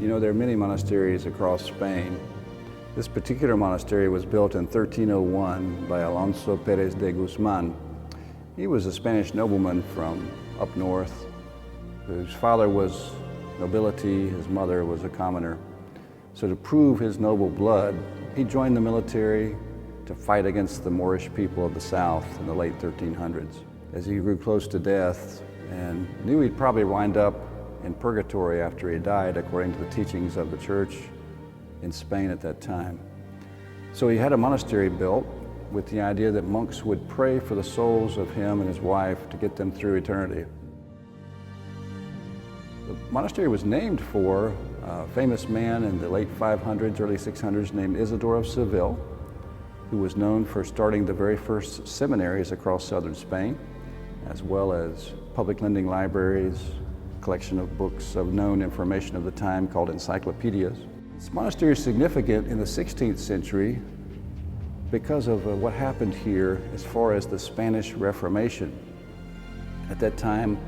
You know, there are many monasteries across Spain. This particular monastery was built in 1301 by Alonso Pérez de Guzmán. He was a Spanish nobleman from up north, whose father was nobility, his mother was a commoner. So to prove his noble blood, he joined the military to fight against the Moorish people of the south in the late 1300s. As he grew close to death and knew he'd probably wind up in purgatory after he died, according to the teachings of the church in Spain at that time. So he had a monastery built with the idea that monks would pray for the souls of him and his wife to get them through eternity. The monastery was named for a famous man in the late 500s, early 600s named Isidoro of Seville, who was known for starting the very first seminaries across southern Spain, as well as public lending libraries, collection of books of known information of the time called encyclopedias. This monastery is significant in the 16th century because of what happened here as far as the Spanish Reformation. At that time,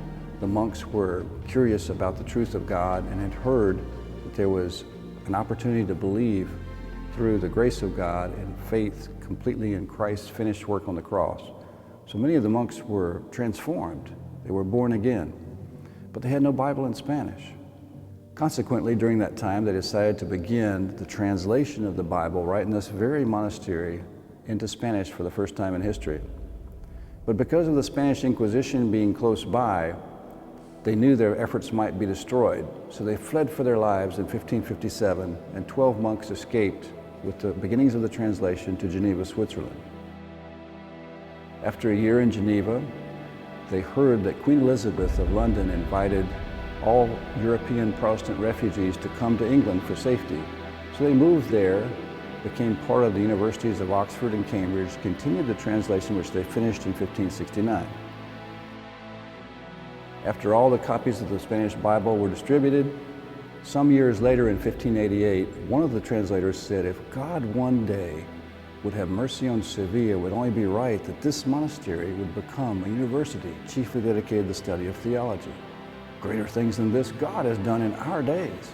the monks were curious about the truth of God and had heard that there was an opportunity to believe through the grace of God and faith completely in Christ's finished work on the cross. So many of the monks were transformed. They were born again, but they had no Bible in Spanish. Consequently, during that time, they decided to begin the translation of the Bible right in this very monastery into Spanish for the first time in history. But because of the Spanish Inquisition being close by, they knew their efforts might be destroyed. So they fled for their lives in 1557, and 12 monks escaped with the beginnings of the translation to Geneva, Switzerland. After a year in Geneva, they heard that Queen Elizabeth of London invited all European Protestant refugees to come to England for safety. So they moved there, became part of the universities of Oxford and Cambridge, continued the translation, which they finished in 1569. After all the copies of the Spanish Bible were distributed, some years later in 1588, one of the translators said, if God one day would have mercy on Seville, it would only be right that this monastery would become a university chiefly dedicated to the study of theology. Greater things than this God has done in our days.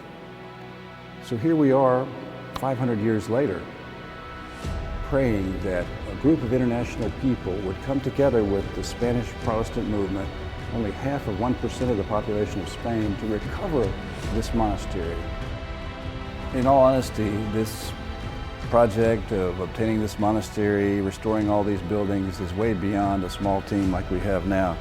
So here we are, 500 years later, praying that a group of international people would come together with the Spanish Protestant movement, only half of 1% of the population of Spain, to recover this monastery. In all honesty, this project of obtaining this monastery, restoring all these buildings, is way beyond a small team like we have now.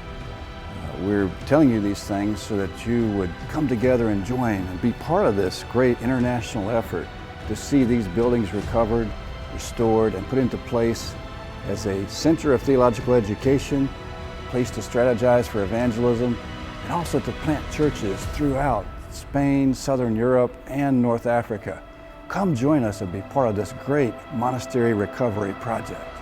We're telling you these things so that you would come together and join and be part of this great international effort to see these buildings recovered, restored, and put into place as a center of theological education, a place to strategize for evangelism, and also to plant churches throughout Spain, Southern Europe, and North Africa. Come join us and be part of this great monastery recovery project.